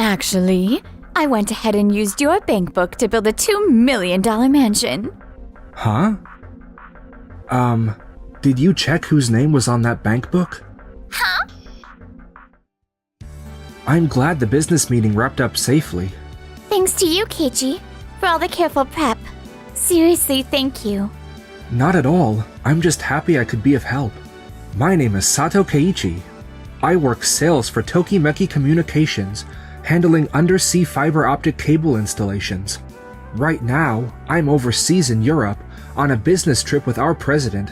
Actually, I went ahead and used your bank book to build a $2 million mansion. Huh? Did you check whose name was on that bank book? Huh? I'm glad the business meeting wrapped up safely. Thanks to you, Keiichi, for all the careful prep. Seriously, thank you. Not at all. I'm just happy I could be of help. My name is Sato Keiichi. I work sales for Tokimeki Communications, handling undersea fiber optic cable installations. Right now, I'm overseas in Europe on a business trip with our president,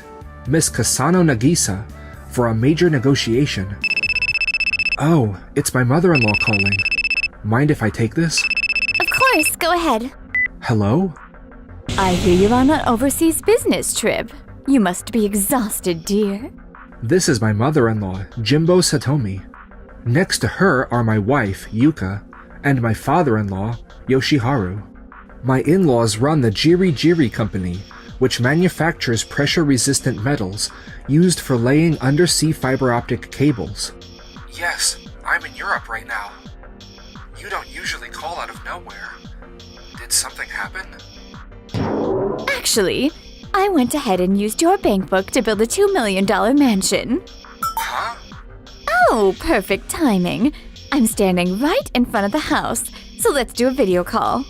Miss Kasano Nagisa, for a major negotiation. Oh, it's my mother-in-law calling. Mind if I take this? Of course, go ahead. Hello? I hear you're on an overseas business trip. You must be exhausted, dear. This is my mother-in-law, Jimbo Satomi. Next to her are my wife, Yuka, and my father-in-law, Yoshiharu. My in-laws run the Jiri Jiri Company, which manufactures pressure-resistant metals used for laying undersea fiber optic cables. Yes, I'm in Europe right now. You don't usually call out of nowhere. Did something happen? Actually, I went ahead and used your bank book to build a $2 million mansion. Huh? Oh, perfect timing. I'm standing right in front of the house, so let's do a video call.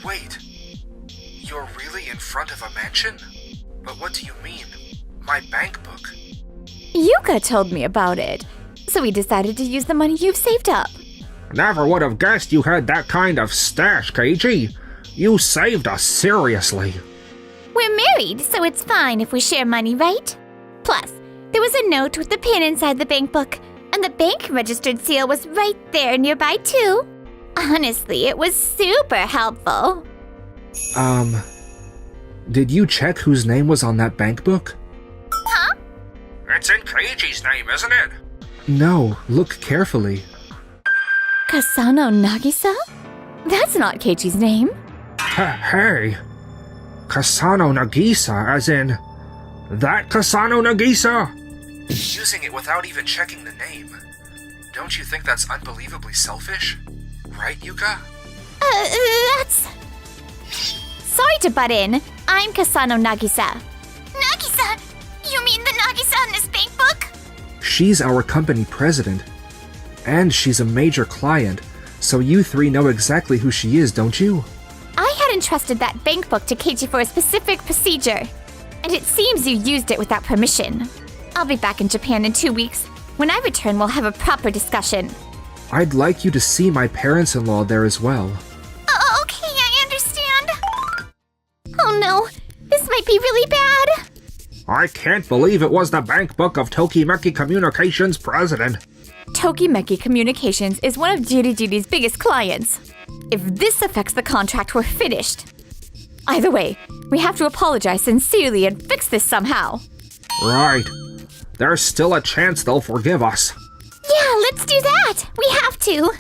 Wait. You're really in front of a mansion? But what do you mean? My bank book? Yuka told me about it, so we decided to use the money you've saved up. Never would have guessed you had that kind of stash, Keiichi. You saved us seriously. We're married, so it's fine if we share money, right? Plus, there was a note with the pin inside the bank book, and the bank registered seal was right there nearby too. Honestly, it was super helpful. Did you check whose name was on that bank book? Huh? It's in Keiichi's name, isn't it? No, look carefully. Kasano Nagisa? That's not Keiichi's name. Hey! Kasano Nagisa, as in... That Kasano Nagisa? Using it without even checking the name. Don't you think that's unbelievably selfish? Right, Yuka? That's... Sorry to butt in. I'm Kasano Nagisa. Nagisa? You mean the Nagisa in this bank book? She's our company president. And she's a major client, so you three know exactly who she is, don't you? I had entrusted that bank book to Keiichi for a specific procedure, and it seems you used it without permission. I'll be back in Japan in 2 weeks. When I return, we'll have a proper discussion. I'd like you to see my parents-in-law there as well. Okay, I understand. Oh no, this might be really bad. I can't believe it was the bank book of Tokimeki Communications president. Tokimeki Communications is one of Jiri Jiri's biggest clients. If this affects the contract, we're finished. Either way, we have to apologize sincerely and fix this somehow. Right. There's still a chance they'll forgive us. Yeah, let's do that. We have to.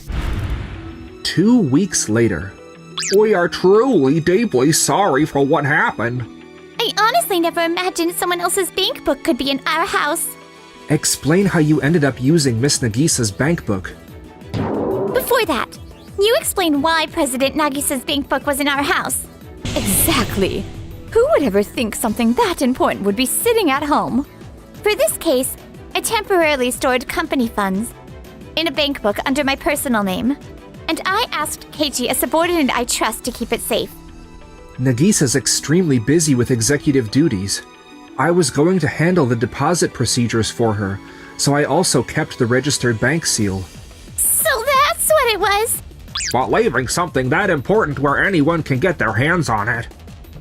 2 weeks later. We are truly deeply sorry for what happened. I honestly never imagined someone else's bank book could be in our house. Explain how you ended up using Miss Nagisa's bank book. Before that, you explain why President Nagisa's bank book was in our house. Exactly. Who would ever think something that important would be sitting at home? For this case, I temporarily stored company funds in a bank book under my personal name, and I asked Keiichi, a subordinate I trust, to keep it safe. Nagisa's extremely busy with executive duties. I was going to handle the deposit procedures for her, so I also kept the registered bank seal. So that's what it was! But leaving something that important where anyone can get their hands on it,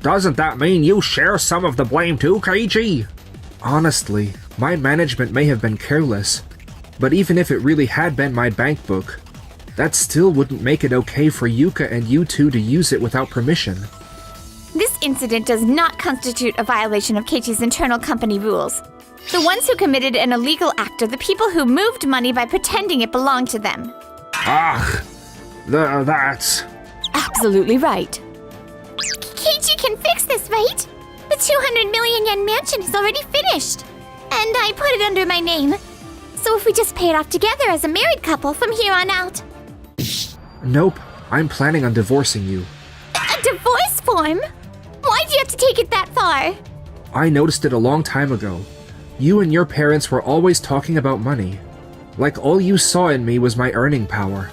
doesn't that mean you share some of the blame too, Keiichi? Honestly, my management may have been careless, but even if it really had been my bank book, that still wouldn't make it okay for Yuka and you two to use it without permission. This incident does not constitute a violation of Keiichi's internal company rules. The ones who committed an illegal act are the people who moved money by pretending it belonged to them. That's... Absolutely right. Keiichi can fix this, right? The 200 million yen mansion is already finished. And I put it under my name. So if we just pay it off together as a married couple from here on out. Nope, I'm planning on divorcing you. A divorce form? Why'd you have to take it that far? I noticed it a long time ago. You and your parents were always talking about money. Like all you saw in me was my earning power.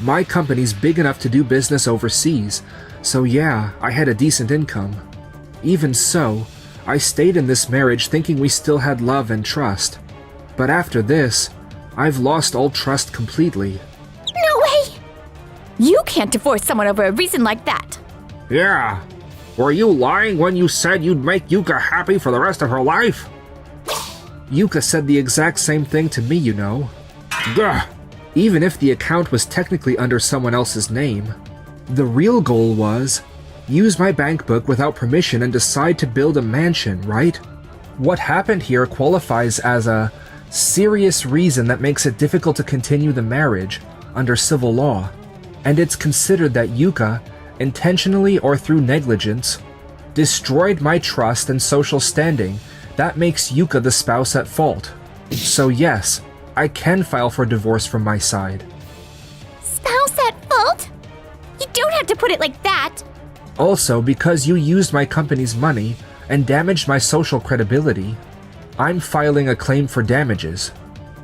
My company's big enough to do business overseas, so yeah, I had a decent income. Even so, I stayed in this marriage thinking we still had love and trust. But after this, I've lost all trust completely. No way! You can't divorce someone over a reason like that. Yeah. Were you lying when you said you'd make Yuka happy for the rest of her life? Yuka said the exact same thing to me, you know. Gah! Even if the account was technically under someone else's name. The real goal was, use my Bankbook without permission and decide to build a mansion, right? What happened here qualifies as a serious reason that makes it difficult to continue the marriage under civil law, and it's considered that Yuka, intentionally or through negligence, destroyed my trust and social standing. That makes Yuka the spouse at fault. So yes, I can file for divorce from my side. Spouse at fault? You don't have to put it like that. Also, because you used my company's money and damaged my social credibility, I'm filing a claim for damages.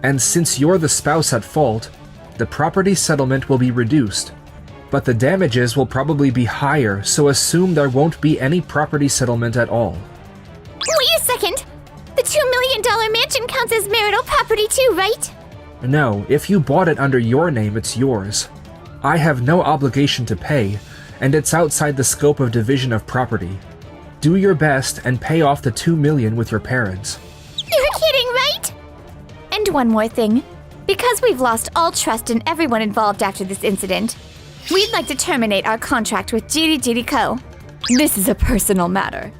And since you're the spouse at fault, the property settlement will be reduced. But the damages will probably be higher, so assume there won't be any property settlement at all. Wait a second! The $2 million mansion counts as marital property too, right? No, if you bought it under your name, it's yours. I have no obligation to pay, and it's outside the scope of division of property. Do your best and pay off the $2 million with your parents. You're kidding, right? And one more thing. Because we've lost all trust in everyone involved after this incident, we'd like to terminate our contract with Jiri Jiri Co. This is a personal matter.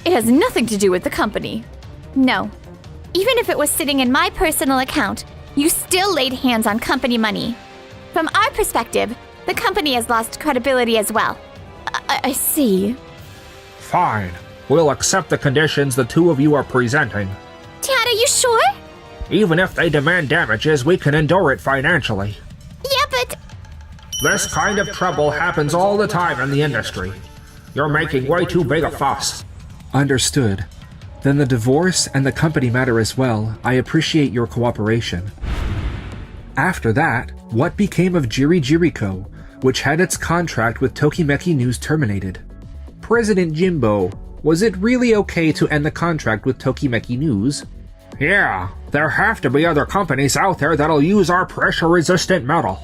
It has nothing to do with the company. No. Even if it was sitting in my personal account, you still laid hands on company money. From our perspective, the company has lost credibility as well. I see. Fine. We'll accept the conditions the two of you are presenting. Dad, are you sure? Even if they demand damages, we can endure it financially. Yeah, but... This kind of trouble happens all the time in the industry. You're making way too big a fuss. Understood. Then the divorce and the company matter as well. I appreciate your cooperation. After that, what became of Jiri Jiri Co., which had its contract with Tokimeki News terminated? President Jimbo, was it really okay to end the contract with Tokimeki News? Yeah, there have to be other companies out there that'll use our pressure-resistant metal.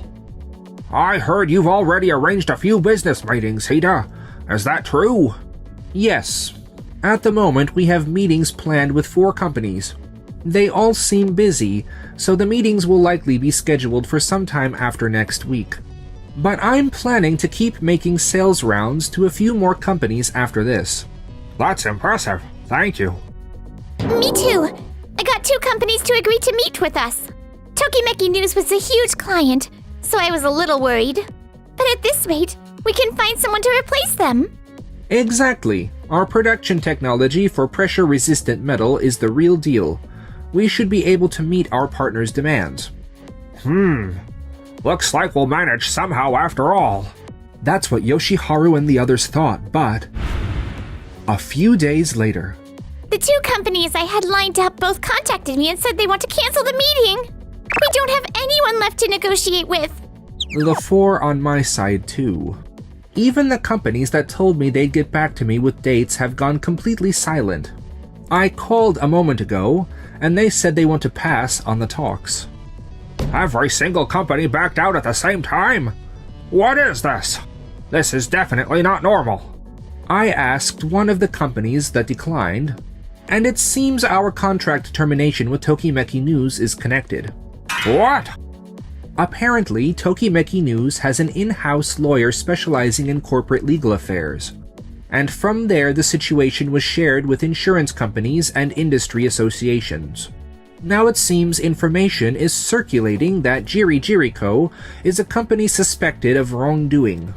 I heard you've already arranged a few business meetings, Hida. Is that true? Yes. At the moment, we have meetings planned with 4 companies. They all seem busy, so the meetings will likely be scheduled for sometime after next week. But I'm planning to keep making sales rounds to a few more companies after this. That's impressive. Thank you. Me too. I got 2 companies to agree to meet with us. Tokimeki News was a huge client, so I was a little worried. But at this rate, we can find someone to replace them. Exactly. Our production technology for pressure-resistant metal is the real deal. We should be able to meet our partners' demands. Looks like we'll manage somehow after all. That's what Yoshiharu and the others thought, but... A few days later... The 2 companies I had lined up both contacted me and said they want to cancel the meeting. We don't have anyone left to negotiate with. The 4 on my side, too. Even the companies that told me they'd get back to me with dates have gone completely silent. I called a moment ago, and they said they want to pass on the talks. Every single company backed out at the same time? What is this? This is definitely not normal. I asked one of the companies that declined, and it seems our contract termination with Tokimeki News is connected. What? Apparently, Tokimeki News has an in-house lawyer specializing in corporate legal affairs. And from there, the situation was shared with insurance companies and industry associations. Now it seems information is circulating that Jiri Jiri Co. is a company suspected of wrongdoing.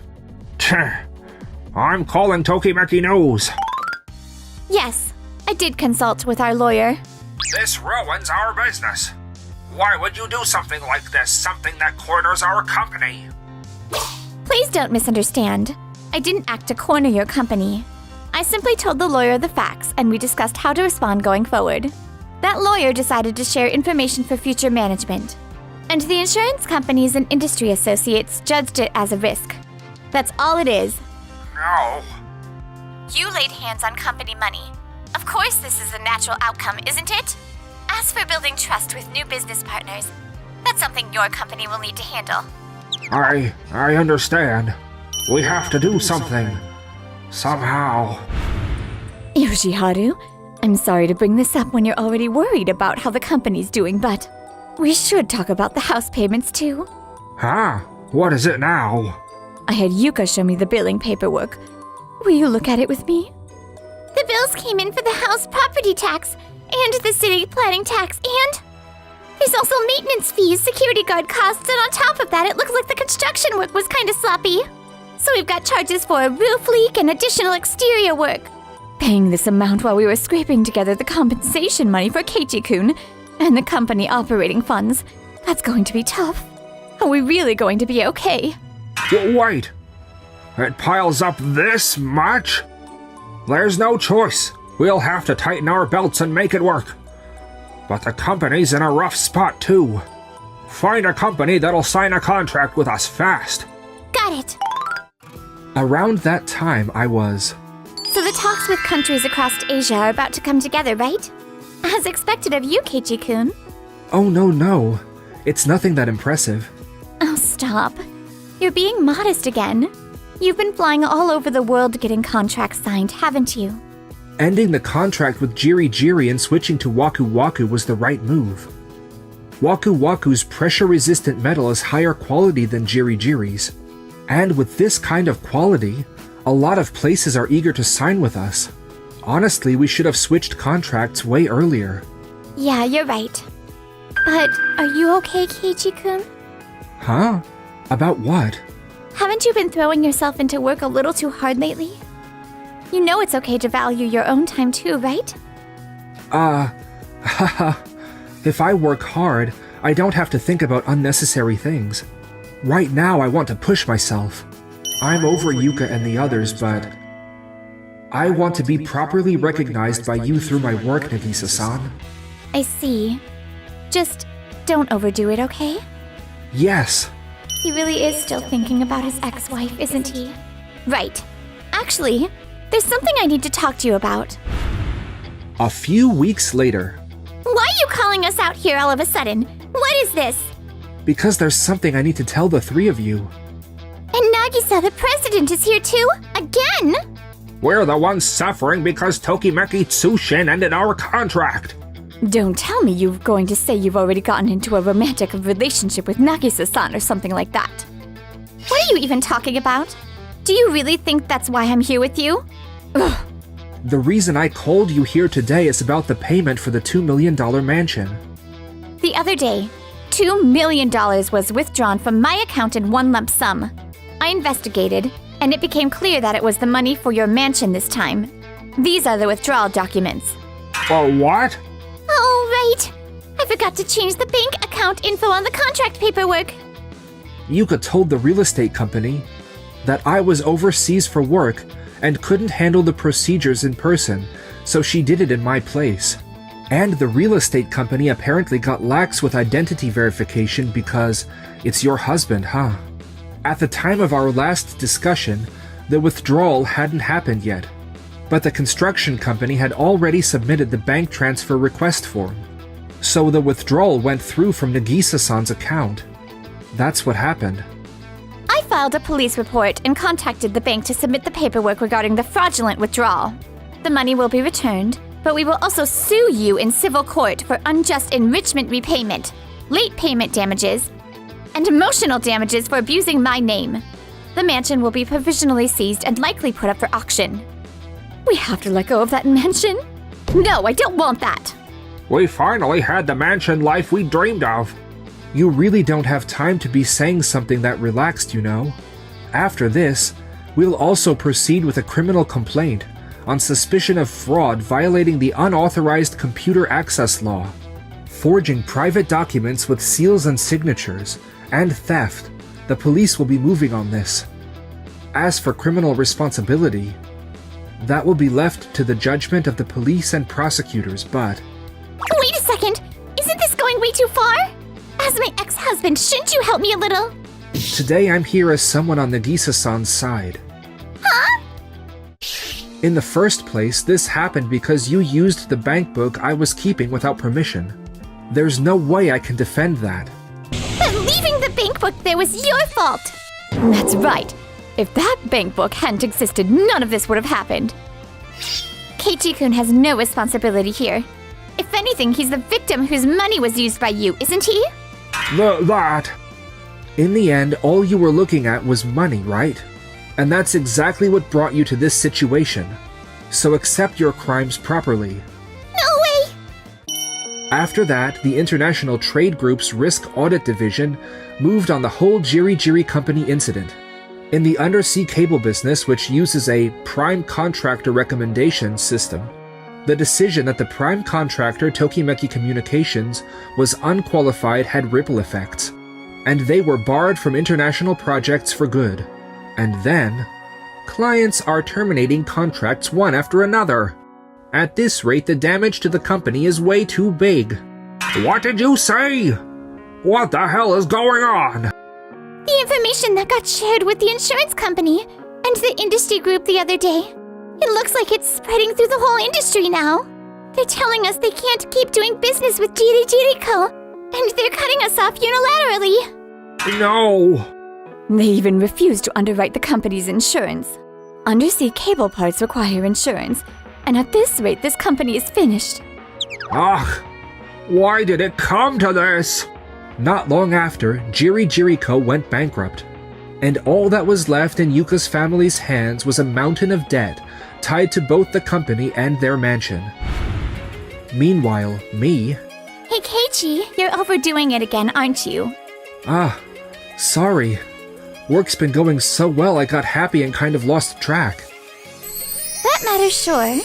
I'm calling Tokimeki News. Yes, I did consult with our lawyer. This ruins our business. Why would you do something like this, something that corners our company? don't misunderstand. I didn't act to corner your company. I simply told the lawyer the facts, and we discussed how to respond going forward. That lawyer decided to share information for future management. And the insurance companies and industry associates judged it as a risk. That's all it is. No. You laid hands on company money. Of course this is a natural outcome, isn't it? As for building trust with new business partners, that's something your company will need to handle. I understand. We have to do something. Somehow. Yoshiharu, I'm sorry to bring this up when you're already worried about how the company's doing, but we should talk about the house payments too. Huh? What is it now? I had Yuka show me the billing paperwork. Will you look at it with me? The bills came in for the house property tax and the city planning tax, and there's also maintenance fees, security guard costs, and on top of that, it looks like the construction work was kind of sloppy. So we've got charges for a roof leak and additional exterior work. Paying this amount while we were scraping together the compensation money for Keiichi-kun and the company operating funds, that's going to be tough. Are we really going to be okay? Wait! It piles up this much? There's no choice. We'll have to tighten our belts and make it work. But the company's in a rough spot too. Find a company that'll sign a contract with us fast. Got it. Around that time, I was... So the talks with countries across Asia are about to come together, right? As expected of you, Keiichi-kun. Oh, no. It's nothing that impressive. Oh, stop. You're being modest again. You've been flying all over the world getting contracts signed, haven't you? Ending the contract with Jiri Jiri and switching to Waku Waku was the right move. Waku Waku's pressure-resistant metal is higher quality than Jiri Jiri's. And with this kind of quality, a lot of places are eager to sign with us. Honestly, we should have switched contracts way earlier. Yeah, you're right. But are you okay, Keiichi-kun? Huh? About what? Haven't you been throwing yourself into work a little too hard lately? You know it's okay to value your own time too, right? Haha. If I work hard, I don't have to think about unnecessary things. Right now, I want to push myself. I'm over Yuka and the others, but I want to be properly recognized by you through my work, Nagisa-san. I see. Just don't overdo it, okay? Yes. He really is still thinking about his ex-wife, isn't he? Right. Actually, there's something I need to talk to you about. A few weeks later. Why are you calling us out here all of a sudden? What is this? Because there's something I need to tell the three of you. And Nagisa, the president, is here too? Again? We're the ones suffering because Tokimeki Tsushin ended our contract. Don't tell me you're going to say you've already gotten into a romantic relationship with Nagisa-san or something like that. What are you even talking about? Do you really think that's why I'm here with you? Ugh. The reason I called you here today is about the payment for the $2 million mansion. The other day, $2 million was withdrawn from my account in one lump sum. I investigated, and it became clear that it was the money for your mansion this time. These are the withdrawal documents. For what? Oh, right. I forgot to change the bank account info on the contract paperwork. Yuka told the real estate company that I was overseas for work and couldn't handle the procedures in person, so she did it in my place. And the real estate company apparently got lax with identity verification because it's your husband, huh? At the time of our last discussion, the withdrawal hadn't happened yet, but the construction company had already submitted the bank transfer request form. So the withdrawal went through from Nagisa-san's account. That's what happened. I filed a police report and contacted the bank to submit the paperwork regarding the fraudulent withdrawal. The money will be returned, but we will also sue you in civil court for unjust enrichment repayment, late payment damages, and emotional damages for abusing my name. The mansion will be provisionally seized and likely put up for auction. We have to let go of that mansion? No, I don't want that! We finally had the mansion life we dreamed of. You really don't have time to be saying something that relaxed, you know. After this, we'll also proceed with a criminal complaint on suspicion of fraud violating the unauthorized computer access law, forging private documents with seals and signatures, and theft. The police will be moving on this. As for criminal responsibility, that will be left to the judgment of the police and prosecutors, but... Wait a second! Isn't this going way too far? As my ex-husband, shouldn't you help me a little? Today I'm here as someone on Nagisa-san's side. Huh? In the first place, this happened because you used the bank book I was keeping without permission. There's no way I can defend that. But leaving the bank book there was your fault! That's right. If that bank book hadn't existed, none of this would have happened. Keiichi-kun has no responsibility here. If anything, he's the victim whose money was used by you, isn't he? That... In the end, all you were looking at was money, right? And that's exactly what brought you to this situation. So accept your crimes properly. No way! After that, the International Trade Group's Risk Audit Division moved on the whole Jiri Company incident. In the undersea cable business, which uses a prime contractor recommendation system, the decision that the prime contractor Tokimeki Communications was unqualified had ripple effects, and they were barred from international projects for good. And then, clients are terminating contracts one after another. At this rate, the damage to the company is way too big. What did you say? What the hell is going on? The information that got shared with the insurance company and the industry group the other day. It looks like it's spreading through the whole industry now. They're telling us they can't keep doing business with Jiri Co. And they're cutting us off unilaterally. No! They even refuse to underwrite the company's insurance. Undersea cable parts require insurance, and at this rate, this company is finished. Ugh! Why did it come to this? Not long after, Jiri Co. went bankrupt, and all that was left in Yuka's family's hands was a mountain of debt tied to both the company and their mansion. Meanwhile, me... Hey Keiichi, you're overdoing it again, aren't you? Sorry. Work's been going so well I got happy and kind of lost track. That matters, sure.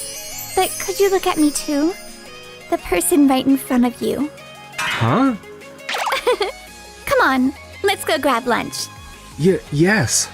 But could you look at me too? The person right in front of you. Huh? Come on, let's go grab lunch. Yes.